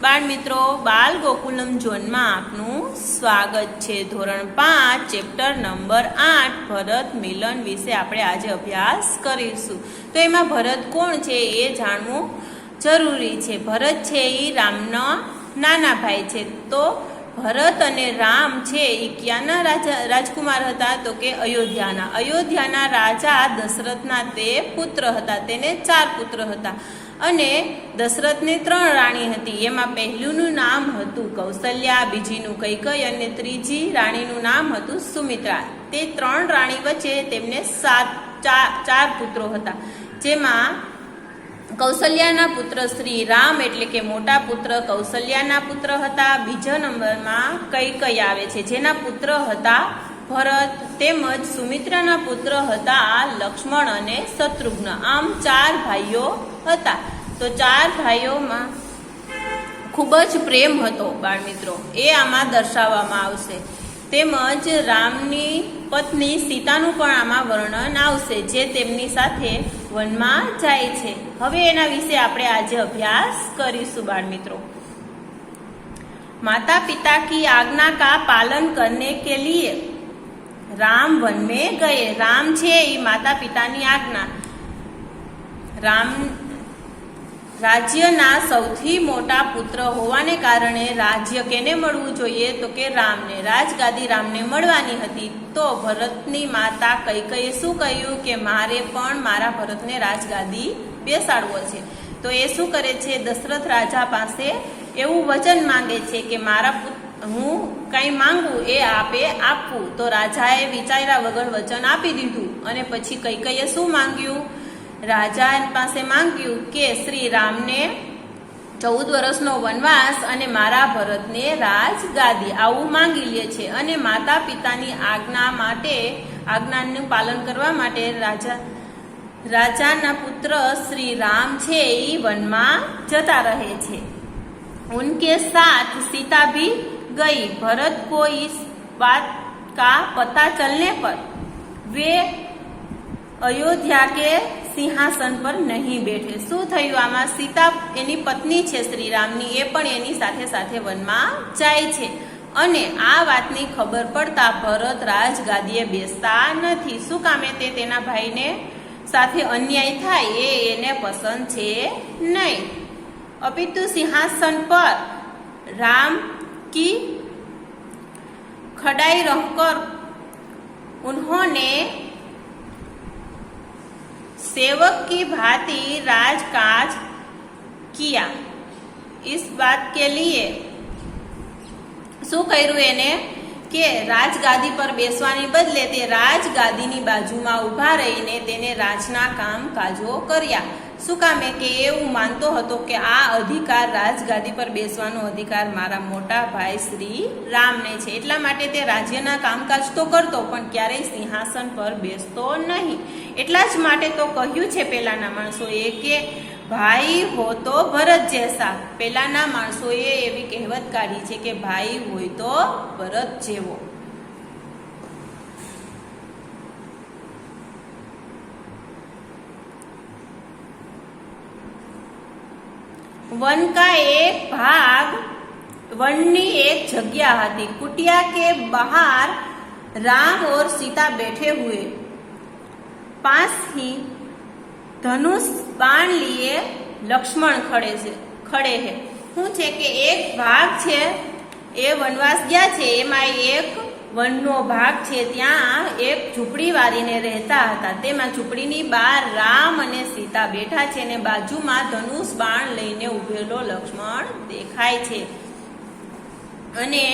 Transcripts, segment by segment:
બાળ મિત્રો, બાલ ગોકુલમ ઝોનમાં આપનું સ્વાગત છે। ધોરણ 5 ચેપ્ટર નંબર 8 ભરત મિલન વિશે આપણે આજે અભ્યાસ કરીશું। તો એમાં ભરત કોણ છે એ જાણવું જરૂરી છે। ભરત છે એ રામનો નાના ભાઈ છે। તો ભરત અને રામ છે એ ક્યાંના રાજકુમાર હતા? તો કે અયોધ્યાના રાજા દશરથના તે પુત્ર હતા। તેને 4 પુત્ર હતા અને દશરથને 3 રાણી હતી। એમાં પહેલુંનું નામ હતું કૌશલ્યા, બીજીનું કૈકેયી અને ત્રીજી રાણીનું નામ હતું સુમિત્રા। તે 3 રાણી વચ્ચે તેમને 4 પુત્રો હતા, જેમાં કૌશલ્યાના પુત્ર શ્રી રામ એટલે કે મોટા પુત્ર કૌશલ્યાના પુત્ર હતા। બીજા નંબરમાં કૈકેયી આવે છે, જેના પુત્ર હતા ભરત, તેમજ સુમિત્રાના પુત્ર હતા લક્ષ્મણ અને શત્રુઘ્ન। આમ 4 ભાઈઓ હતા। તો 4 ભાઈઓમાં ખૂબ જ પ્રેમ હતો બાળ મિત્રો, એ આમાં દર્શાવવામાં આવશે। તેમજ રામની પત્ની સીતાનું પણ આમાં વર્ણન આવશે, જે તેમની સાથે વનમાં જાય છે। હવે એના વિશે આપણે આજે અભ્યાસ કરીશું બાળ મિત્રો। माता पिता की आज्ञा का पालन करने के लिए राम वन में गए। राम छे ये माता पितानी आज्ञा, राम राज्यना सौथी मोटा पुत्र होवाने कारणे राज्य केने मळवुं जोईए? तो के रामने, राजगादी रामने मळवानी हती। तो भरतनी माता कैकेयीए शुं कह्युं के मारे पण मारा भरतने राजगादी बेसाडवो छे। तो ए शुं करे छे? दशरथ राजा पासे एवुं वचन मांगे छे के मारा हूँ कई मांगू ए आपे आपवुं। तो राजाए विचार्या वगर वचन आपी दीधुं અને પછી કૈકેયીએ શું માંગ્યું? રાજા પાસે માંગ્યું કે શ્રી રામને 14 વર્ષનો વનવાસ અને મારા ભરતને રાજગાદી, આવું માંગી લે છે। અને માતા પિતાની આજ્ઞાનું પાલન કરવા માટે રાજાના પુત્ર શ્રી રામ છે એ વનમાં જતા રહે છે। उनके साथ सीता भी गई। भरत को इस बात का पता चलने पर वे अयोध्या के सिंहासन पर नहीं बैठे। शू थयुं आमां? सीता एनी पत्नी छे श्रीरामनी, ए पण एनी साथे साथे वनमां जाय छे अने आ वातनी खबर पड़ता भरत राजगादीए बेसता नथी। शुं कामे? ते तेना भाईने साथे अन्याय थाय ए एने पसंद छे नहीं। अपितु सिंहासन पर राम की खड़ाई रहकर उन्होंने सेवक की भांति राजकाज किया। इस बात के लिए शू कर्युं एने के राजगादी पर बेसवानी बदले ते राजगादीनी बाजुमां उभा रहीने तेने राजना काम काजो कर्या। શું કામે? કે એવું માનતો હતો કે આ અધિકાર, રાજગાદી પર બેસવાનો અધિકાર મારા મોટા ભાઈ શ્રી રામને છે, એટલા માટે તે રાજ્યના કામકાજ તો કરતો પણ ક્યારેય સિંહાસન પર બેસતો નહીં। એટલા જ માટે તો કહ્યું છે પહેલાના માણસોએ કે ભાઈ હો તો ભરત જેસા। પહેલાના માણસોએ એવી કહેવત કાઢી છે કે ભાઈ હોય તો ભરત જેવો। वन का एक भाग, वननी एक जगह हती। कुटिया के बाहर राम और सीता बैठे हुए, पास ही धनुष बाण लिए लक्ष्मण खड़े है। શું છે કે એક ભાગ છે એ વનવાસ ગયા છે, એમાં એક વનનો ભાગ છે, ત્યાં એક ઝૂંપડી વાળીને રહેતા હતા। તેમાં ઝૂંપડીની બહાર રામ અને સીતા બેઠા છે અને બાજુમાં ધનુષ બાણ લઈને ઉભેલો લક્ષ્મણ દેખાય છે। અને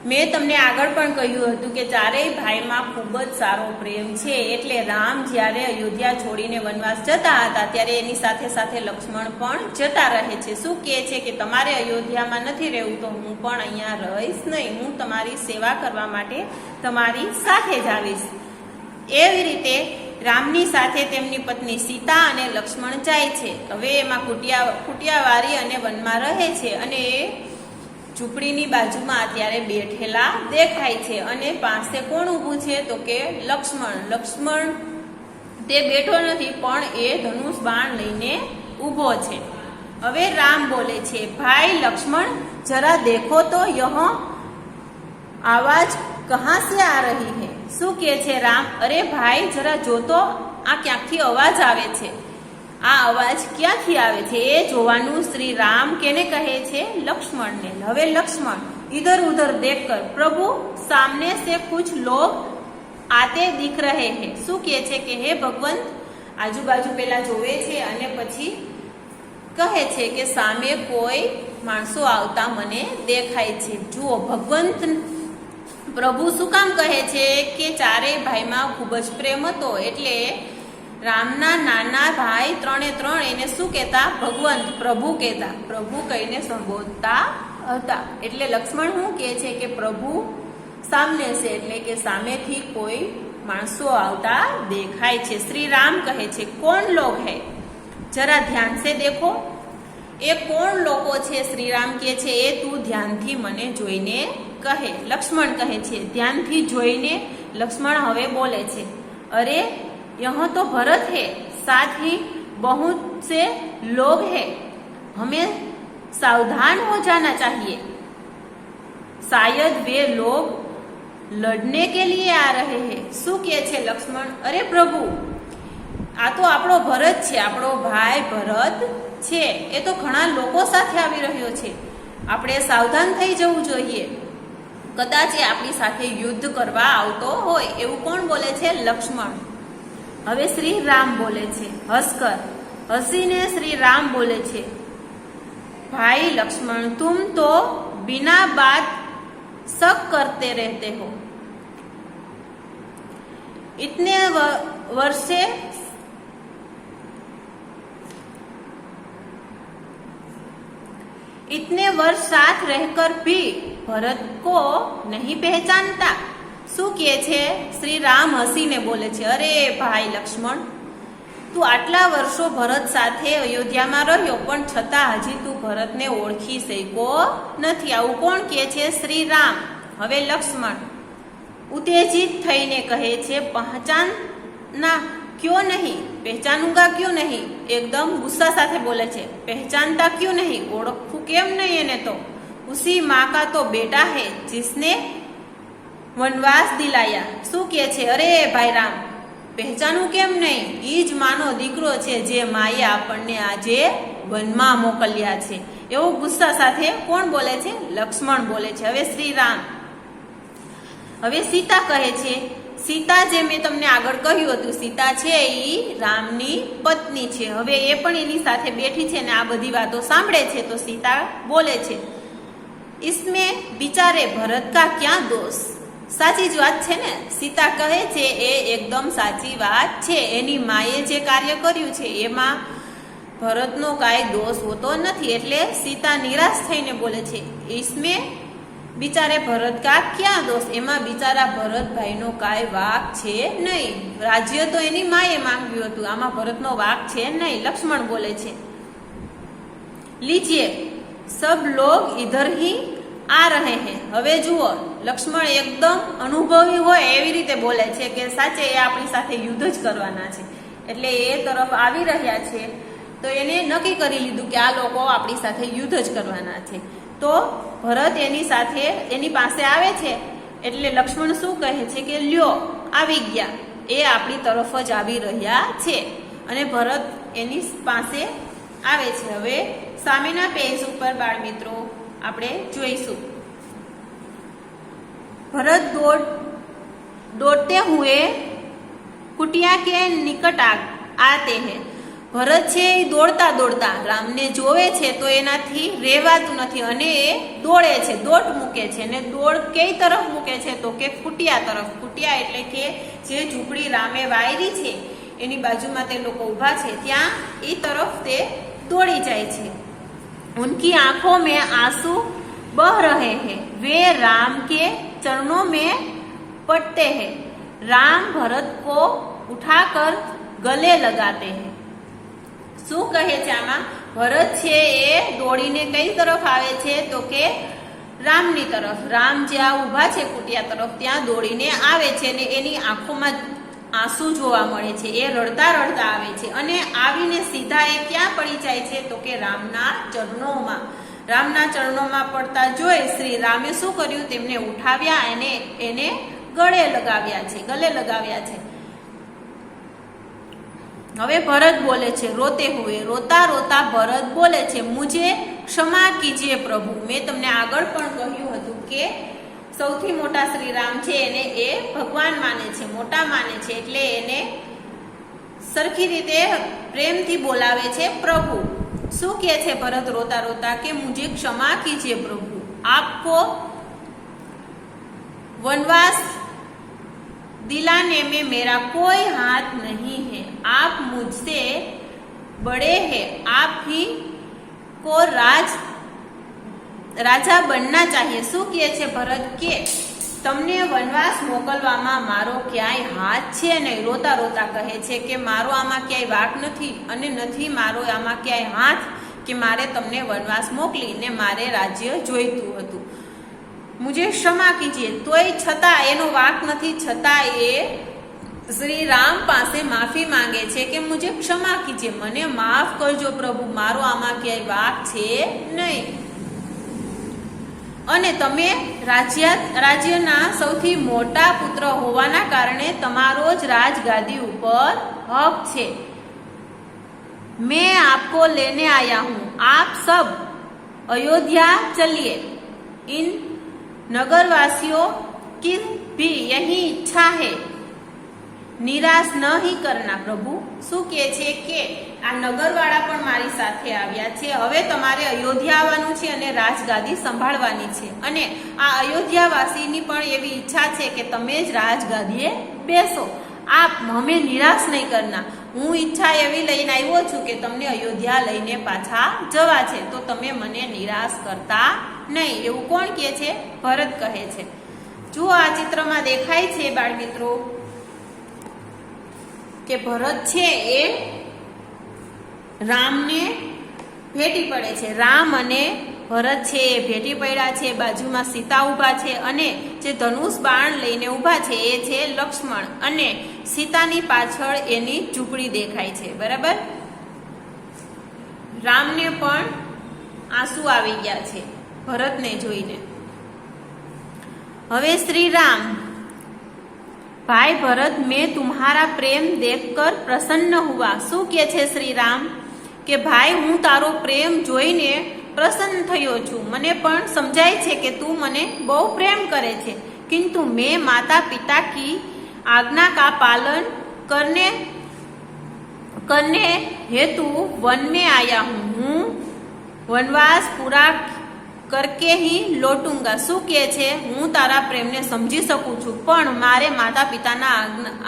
મેં તમને આગળ પણ કહ્યું હતું કે ચારેય ભાઈમાં ખૂબ જ સારો પ્રેમ છે। એટલે રામ જ્યારે અયોધ્યા છોડીને વનવાસ જતા હતા ત્યારે એની સાથે સાથે લક્ષ્મણ પણ જતા રહે છે। શું કહે છે કે તમારે અયોધ્યામાં નથી રહેવું તો હું પણ અહીંયા રહીશ નહીં, હું તમારી સેવા કરવા માટે તમારી સાથે જ આવીશ। એવી રીતે રામની સાથે તેમની પત્ની સીતા અને લક્ષ્મણ જાય છે। હવે એમાં કુટિયાવારી અને વનમાં રહે છે અને એ ઝૂંપડીની બાજુમાં અત્યારે બેઠેલા દેખાય છે અને પાસે કોણ ઊભું છે? તો કે લક્ષ્મણ તે બેઠો નથી પણ એ ધનુષ બાણ લઈને ઊભો છે। હવે રામ બોલે છે, ભાई लक्ष्मण जरा देखो तो यह आवाज कहाँ से आ रही है। શું કહે છે રામ? અરે ભાઈ જરા જોતો, આ ક્યાંથી અવાજ આવે છે, આ અવાજ ક્યાંથી આવે છે એ જોવાનું શ્રી રામ કેને કહે છે? લક્ષ્મણને। હવે લક્ષ્મણ इधर उधर देखकर प्रभु सामने से कुछ लोग आते दिख रहे हैं। શું કહે છે કે હે ભગવંત, આજુબાજુ પેલા જોવે છે અને પછી કહે છે કે સામે કોઈ માણસો આવતા મને દેખાય છે। જુઓ ભગવંત પ્રભુ શું કામ કહે છે કે ચારેય ભાઈમાં ખૂબ જ પ્રેમ હતો, એટલે રામના નાના ભાઈ ત્રણે ત્રણ એને શું કહેતા? ભગવંત, પ્રભુ કહેતા, પ્રભુ કહીને સંબોધતા હતા। એટલે લક્ષ્મણ શું કહે છે કે પ્રભુ સામને છે, એટલે કે સામેથી કોઈ માણસો આવતા દેખાય છે। શ્રી રામ કહે છે, કોણ લોગ હૈ, જરા ધ્યાન સે દેખો। એ કોણ લોકો છે? શ્રી રામ કહે છે એ તું ધ્યાનથી મને જોઈને કહે। લક્ષ્મણ કહે છે ધ્યાનથી જોઈને। લક્ષ્મણ હવે બોલે છે, અરે यहाँ तो भरत है, साथ ही बहुत से लोग हैं, हमें सावधान हो जाना चाहिए, शायद वे लोग लड़ने के लिए आ रहे हैं। શું કહે છે લક્ષ્મણ? અરે પ્રભુ, આ તો આપણો ભરત છે, આપણો ભાઈ ભરત છે, એ તો ઘણા લોકો સાથે આવી રહ્યો છે, આપણે સાવધાન થઈ જવું જોઈએ, કદાચ એ આપણી સાથે યુદ્ધ કરવા આવતો હોય। એવું કોણ બોલે છે? લક્ષ્મણ। હવે શ્રી રામ બોલે છે, હસકર, હસીને શ્રી રામ બોલે છે, भाई लक्ष्मण तुम तो बिना बात शक करते रहते हो, इतने वर्ष साथ रहकर भी भरत को नहीं पहचानता। શું કહે છે? શ્રી રામ હસીને બોલે છે, અરે ભાઈ લક્ષ્મણ, તું આટલા વર્ષો ભરત સાથે અયોધ્યામાં રહ્યો, પણ છતાં હજી તું ભરતને ઓળખી શક્યો નથી। આવું કોણ કહે છે? શ્રી રામ। હવે લક્ષ્મણ ઉત્તેજિત થઈને કહે છે, પહચાનના ક્યો નહીં, પહેચાનુંગા ક્યો નહીં। એકદમ ગુસ્સા સાથે બોલે છે, પહેચાનતા ક્યો નહીં, ઓળખું કેમ નહીં એને? તો ઉસી માँ का तो बेटा है जिसने વનવાસ દિલાયા। શું કહે છે? અરે ભાઈ રામ, પહેચાનું કેમ નહીં, ઈ જ માનો દીકરો છે જે માએ આપણને આજે વનમાં મોકલ્યા છે। એવું ગુસ્સા સાથે કોણ બોલે છે? લક્ષ્મણ બોલે છે। હવે શ્રી રામ, હવે સીતા કહે છે, સીતા જે મેં તમને આગળ કહ્યું હતું, સીતા છે ઈ રામની પત્ની છે। હવે એ પણ એની સાથે બેઠી છે ને આ બધી વાતો સાંભળે છે। તો સીતા બોલે છે, इसमें बिचारे भरत का क्या दोष। સાચી જ વાત છે ને, સીતા કહે છે એ એકદમ સાચી વાત છે, એની માએ જે કાર્ય કર્યું છે એમાં ભરતનો કાંઈ દોષ હોતો નથી। એટલે સીતા નિરાશ થઈને બોલે છે, इसमें બિચારે ભરત કા ક્યાં દોષ, એમાં બિચારા ભરતભાઈનો કાંઈ વાંક છે નહીં, રાજ્ય તો એની માએ માંગ્યું હતું, આમાં ભરતનો વાંક છે નહીં। લક્ષ્મણ બોલે છે, लीजिए सब लोग इधर ही आ रहे हैं। હવે જુઓ, લક્ષ્મણ એકદમ અનુભવી હોય એવી રીતે બોલે છે કે સાચે એ આપણી સાથે યુદ્ધ જ કરવાના છે, એટલે એ તરફ આવી રહ્યા છે। તો એને નક્કી કરી લીધું કે આ લોકો આપણી સાથે યુદ્ધ જ કરવાના છે। તો ભરત એની પાસે આવે છે, એટલે લક્ષ્મણ શું કહે છે કે લ્યો આવી ગયા, એ આપણી તરફ જ આવી રહ્યા છે, અને ભરત એની પાસે આવે છે। હવે સામેના પેજ ઉપર બાળ મિત્રો આપણે જોઈશું, भरत दौड़ते हुए कुटिया के निकट आते हैं। ભરત છે એ દોડતા દોડતા રામને જોવે છે તો એનાથી રહેવાતું નથી અને એ દોડે છે, દોટ મૂકે છે, અને દોડ કઈ તરફ મૂકે છે તો કે કુટિયા તરફ। કુટિયા એટલે કે જે ઝૂંપડી રામે વાયરી છે એની બાજુમાં તે લોકો ઊભા છે ત્યાં એ તરફ તે દોડી જાય છે। उनकी आंखों में आंसू बह रहे हैं, वे राम के चरणों में पड़ते हैं, राम भरत को उठाकर गले लगाते हैं। શું કહે છે આમાં? ભરત છે એ દોડીને કઈ તરફ આવે છે તો કે રામની તરફ। રામ જ્યાં ઊભા છે કુટિયા તરફ ત્યાં દોડીને આવે છે અને એની આંખોમાં આંસુ જોવા મળે છે, એ રડતા રડતા આવે છે અને આવીને સીધા એ ક્યાં પડી જાય છે તો કે રામના ચરણોમાં. રામના ચરણોમાં પડતા જોઈ શ્રી રામે શું કર્યું, તેમને ઉઠાવ્યા અને એને ગળે લગાવ્યા છે. હવે ભરત બોલે છે રોતે હુએ, રોતા રોતા ભરત બોલે છે મુझे ક્ષમા કીજીએ પ્રભુ. મેં તમને આગળ પણ કહ્યું હતું કે સૌથી મોટા શ્રી રામ છે એને એ ભગવાન માને છે, મોટા માને છે, એટલે એને સરખી રીતે પ્રેમથી બોલાવે છે પ્રભુ. શું કહે છે ભરત રોતા રોતા કે મુझे ક્ષમા કીજીએ પ્રભુ, આપકો वनवास दिलाने में मेरा कोई हाथ नहीं है, आप मुझसे बड़े हैं, आप ही को રાજા બનના ચાહીએ. શું કહે છે ભરત કે તમને વનવાસ મોકલવામાં મારો ક્યાંય હાથ છે નહીં. રોતા રોતા કહે છે કે મારો આમાં ક્યાંય વાંક નથી અને નથી મારો આમાં ક્યાંય હાથ કે મારે તમને વનવાસ મોકલીને મારે રાજ્ય જોઈતું હતું. મુझे ક્ષમા કીજીએ, તોય છતાં એનો વાંક નથી, છતાં એ શ્રી રામ પાસે માફી માંગે છે કે મુझे ક્ષમા કીજીએ, મને માફ કરજો પ્રભુ, મારો આમાં ક્યાંય વાંક છે નહીં. અને તમે રાજ્યના સૌથી મોટા પુત્ર હોવાના કારણે તમારો જ રાજગાદી ઉપર હક છે. मैं आपको लेने आया हूं, आप सब अयोध्या चलिए. इन नगरवासियों की भी यही ઈચ્છા है, નિરાશ નહીં કરના પ્રભુ. શું કહે છે કે આ નગરવાળા પણ મારી સાથે આવ્યા છે, હવે તમારે અયોધ્યા આવવાનું છે અને રાજગાદી સંભાળવાની છે. અને આ અયોધ્યાવાસીની પણ એવી ઈચ્છા છે કે તમે જ રાજગાદીએ બેસો. આપ હમે નિરાશ નહીં કરના. હું ઈચ્છા એવી લઈને આવ્યો છું કે તમને અયોધ્યા લઈને પાછા જવા છે, તો તમે મને નિરાશ કરતા નહીં. એવું કોણ કહે છે? ભરત કહે છે. જુઓ આ ચિત્રમાં દેખાય છે બાળ મિત્રો કે ભરત છે એ રામને ભેટી પડે છે. રામ અને ભરત છે એ ભેટી પડ્યા છે. બાજુમાં સીતા ઊભા છે અને જે ધનુષ બાણ લઈને ઊભા છે એ છે લક્ષ્મણ, અને સીતાની પાછળ એની ઝૂંપડી દેખાય છે. બરાબર. રામને પણ આંસુ આવી ગયા છે ભરતને જોઈને. હવે શ્રી રામ, भाई भरत मैं तुम्हारा प्रेम देखकर प्रसन्न हुआ. શું કહે છે શ્રી રામ કે ભાઈ હું તારો પ્રેમ જોઈને પ્રસન્ન થયો છું, મને પણ સમજાય છે કે તું મને બહુ પ્રેમ કરે છે. किंतु मैं माता पिता की आज्ञा का पालन करने हेतु वन में आया हूँ, હું વનવાસ પૂરા કરકે ही लौटूंगा. શું કહે છે? હું તારા પ્રેમને સમજી શકું છું, પણ મારે માતા પિતાના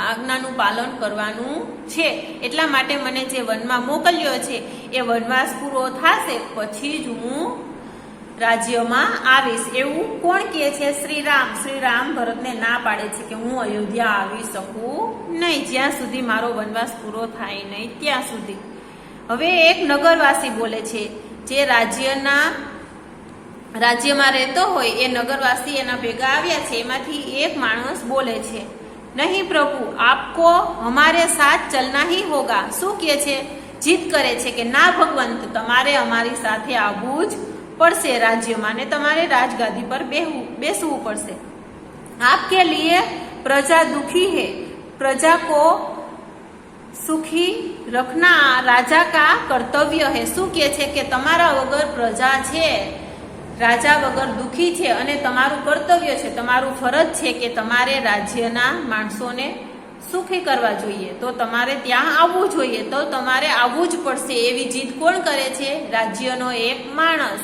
આજ્ઞાનું પાલન કરવાનું છે, એટલા માટે મને જે વનમાં મોકલ્યો છે એ વનવાસ પૂરો થશે પછી જ હું રાજ્યમાં આવીશ. એવું કોણ કહે છે? શ્રી રામ. શ્રી રામ ભરતને ના પાડે છે કે હું અયોધ્યા આવી શકું નહીં જ્યાં સુધી મારો વનવાસ પૂરો થાય નહીં ત્યાં સુધી. હવે એક નગરવાસી બોલે છે, જે રાજ્યમાં રહેતો હોય એ નગરવાસી એના ભેગા આવ્યા છે, એમાંથી એક માણસ બોલે છે, નહીં પ્રભુ આપકો હમારે સાથ ચલના ही होगा. શું કહે છે? જીદ કરે છે કે ના ભગવંત, તમારે અમારી સાથે આવવું જ પડશે રાજ્યમાં, ને તમારે રાજગાદી પર બેસવું પડશે. आपके लिए प्रजा दुखी है, प्रजा को સુખી રખના રાજા કા કર્તવ્ય હે. શું કહે છે કે તમારા વગર પ્રજા છે, રાજા વગર દુખી છે, અને તમારું કર્તવ્ય છે, તમારું ફરજ છે કે તમારે રાજ્યના માણસોને સુખી કરવા જોઈએ, તો તમારે ત્યાં આવવું જોઈએ, તો તમારે આવવું જ પડશે. એવી જીદ કોણ કરે છે? રાજ્યનો એક માણસ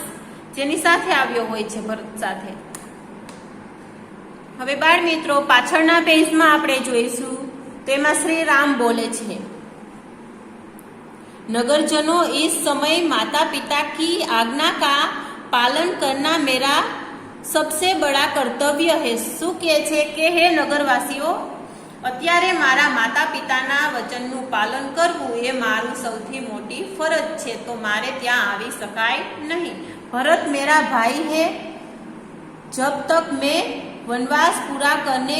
જેની સાથે આવ્યો હોય છે ભરત સાથે. હવે બાળ મિત્રો પાછળના પેજમાં આપણે જોઈશું तो एमा श्री राम बोले छे, नगरजनों इस समय माता पिता की आज्ञा का पालन करना मेरा सबसे बड़ा कर्तव्य है. શું કહે છે કે હે નગરવાસીઓ, અત્યારે મારા માતા પિતાના વચનનું પાલન કરવું એ મારું સૌથી મોટી ફરજ છે, તો મારે ત્યાં આવી શકાય નહીં. ભરત मेरा भाई है, जब तक मैं वनवास पूरा करने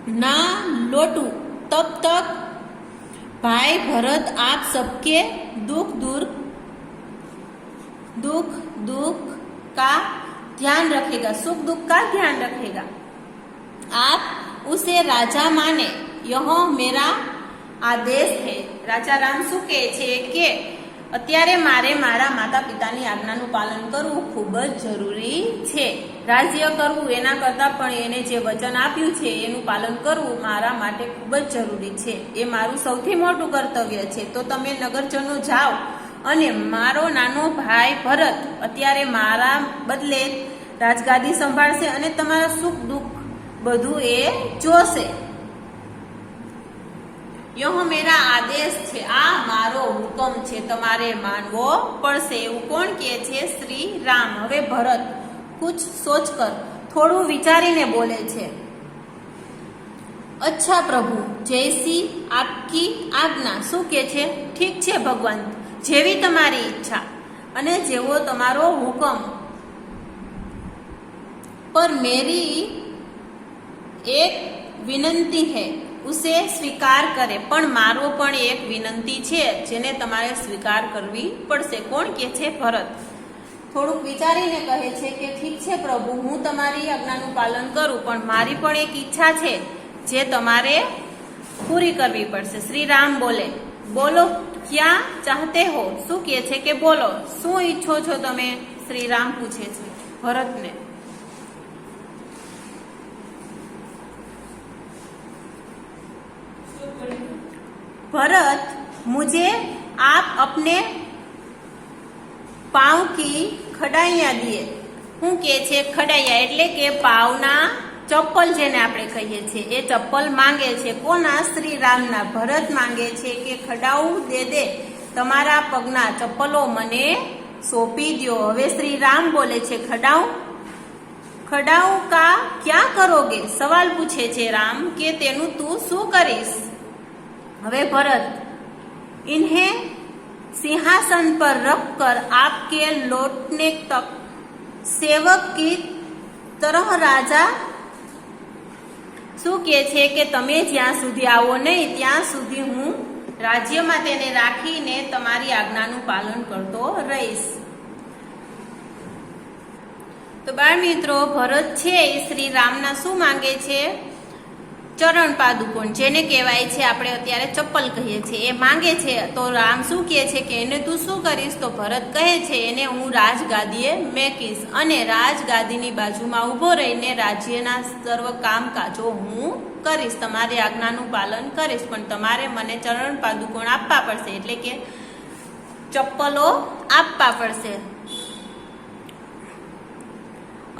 ना लौटूं तब तक भाई भरत आप सबके दुख दुख का ध्यान रखेगा, सुख दुख का ध्यान रखेगा। आप उसे राजा माने, यह मेरा आदेश है। राजा राम શું કહે છે કે અત્યારે મારે મારા માતા પિતાની આજ્ઞાનું પાલન કરવું ખૂબ જ જરૂરી છે। રાજ્ય કરવું એના કરતાં પણ એને જે વચન આપ્યું છે એનું પાલન કરવું મારા માટે ખૂબ જ જરૂરી છે, એ મારું સૌથી મોટું કર્તવ્ય છે। તો તમે નગરજનો જાઓ અને મારો નાનો ભાઈ ભરત અત્યારે મારા બદલે રાજગાદી સંભાળશે અને તમારા સુખ દુઃખ બધું એ જોશે। યહ મેરા આદેશ છે, આ મારો હુકમ છે, તમારે માનવો પડશે। એવું કોણ કહે છે? શ્રી રામ। હવે ભરત કુછ સોચ કર, થોડું વિચારીને બોલે છે। અચ્છા પ્રભુ, જૈસી આપકી આજ્ઞા। શું કહે છે? ઠીક છે ભગવાન, જેવી તમારી ઈચ્છા અને જેવો તમારો હુકમ। पर मेरी एक विनंती है, उसे स्वीकार करे। पण मारो पण एक विनंती छे जेने तमारे स्वीकार करवी पड़शे। कोण के छे? भरत थोड़ुंक विचारीने कहे छे के ठीक छे प्रभु, हूँ तमारी आज्ञानुं पालन करूं, पण मारी पण एक इच्छा छे जे तमारे पूरी करवी पड़शे। श्री राम बोले, बोलो क्या चाहते हो? शुं कहे छे के बोलो, शुं ઈચ્છો છો તમે? श्री राम पूछे छे भरत ने। भरत, मुझे आप अपने पांव की खड़ाइया दिए। हूँ के छे खड़ाइया एटले के पावना चप्पल जेने आपणे कहीए छे ए चप्पल मांगे छे। कोना? श्री रामना। भरत मांगे छे के खड़ाऊ दे तमारा पगना चप्पलो मने सोंपी द्यो। हवे श्री राम बोले छे खड़ाऊ का क्या करोगे? सवाल पूछे छे राम के तेनु तू शुं करीश? हवे भरत, इन्हें सिंहासन पर रखकर आपके लौटने तक सेवक की तरह राजा શું કહે છે કે તમે જ્યાં સુધી આવો નહીં ત્યાં સુધી હું રાજ્યમાં તેને રાખીને તમારી આજ્ઞાનું પાલન કરતો રહીશ। તો બાળ મિત્રો, ભરત છે એ શ્રી રામના શું માંગે છે? ચરણ પાદુકોણ, જેને કહેવાય છે આપણે અત્યારે ચપ્પલ કહીએ છીએ, એ માંગે છે। તો રામ શું કહે છે કે એને તું શું કરીશ? તો ભરત કહે છે એને હું રાજગાદીએ મેકીશ અને રાજગાદીની બાજુમાં ઊભો રહીને રાજ્યના સર્વ કામકાજો હું કરીશ, તમારી આજ્ઞાનું પાલન કરીશ, પણ તમારે મને ચરણ પાદુકોણ આપવા પડશે, એટલે કે ચપ્પલો આપવા પડશે।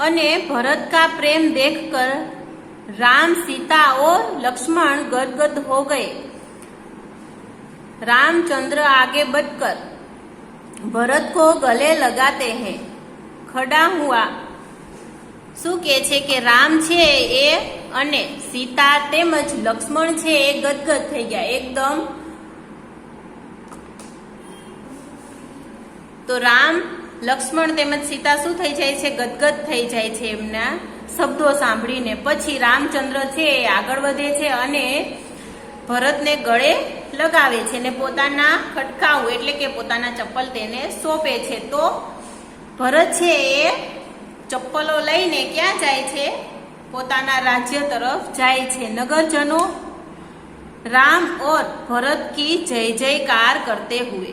અને ભરત કા પ્રેમ देखकर राम, सीता और लक्ष्मण गदगद हो गए। रामचंद्र आगे बढ़कर भरत को गले लगाते हैं। खड़ा हुआ શું કહે છે કે રામ છે એ અને સીતા તેમજ લક્ષ્મણ છે એ ગદગદ થઈ ગયા એકદમ। તો રામ, લક્ષ્મણ તેમજ સીતા શું થઈ જાય છે? ગદગદ થઈ જાય છે એમના શબ્દો સાંભળીને। પછી રામચંદ્ર છે એ આગળ વધે છે અને ભરતને ગળે લગાવે છે ને પોતાના ખટકાવું એટલે કે પોતાના ચપ્પલ તેને સોંપે છે। તો ભરત છે એ ચપ્પલો લઈને ક્યાં જાય છે? પોતાના રાજ્ય તરફ જાય છે। નગરજનો રામ और भरत की जय जयकार करते हुए,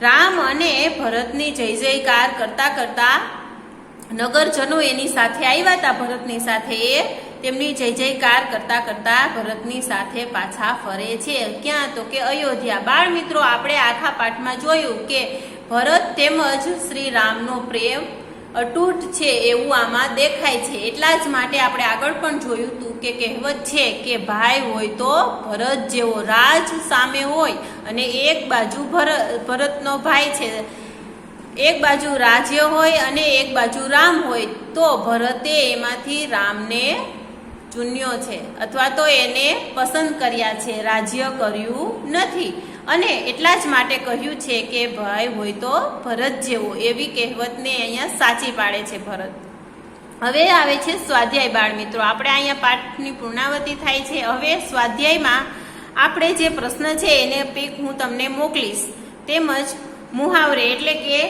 રામ અને ભરતની જય જયકાર કરતા કરતા નગરજનો એની સાથે આવ્યા હતા, ભરતની સાથે એ તેમની જય જયકાર કરતા કરતા ભરતની સાથે પાછા ફરે છે। ક્યાં? તો કે અયોધ્યા। બાળ મિત્રો, આપણે આખા પાઠમાં જોયું કે ભરત તેમજ શ્રી રામનો પ્રેમ અતૂટ છે એવું આમાં દેખાય છે। એટલા જ માટે આપણે આગળ પણ જોયું હતું કે કહેવત છે કે ભાઈ હોય તો ભરત જેવો। રાજ સામે હોય અને એક બાજુ ભરતનો ભાઈ છે, એક બાજુ રાજ્ય હોય અને એક બાજુ રામ હોય, તો ભરતે એમાંથી રામને ચૂન્યો છે અથવા તો એને પસંદ કર્યા છે, રાજ્ય કર્યું નથી। અને એટલા જ માટે કહ્યું છે કે ભાઈ હોય તો ભરત જેવો, એવી કહેવતને અહીંયા સાચી પાડે છે ભરત। હવે આવે છે સ્વાધ્યાય બાળ મિત્રો. આપણે અહીંયા પાઠની પૂર્ણાવતિ થાય છે. હવે સ્વાધ્યાયમાં આપણે જે પ્રશ્ન છે એને પીક હું તમને મોકલીશ, તેમજ મુહાવરે એટલે કે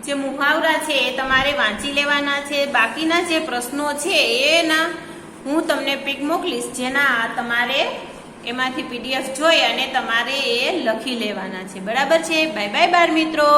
જે મુહાવરા છે એ તમારે વાંચી લેવાના છે. બાકીના જે પ્રશ્નો છે એના હું તમને પીક મોકલીશ, જેના તમારે એમાંથી PDF જોઈ અને તમારે એ લખી લેવાના છે. બરાબર છે? બાય બાય બાળ મિત્રો.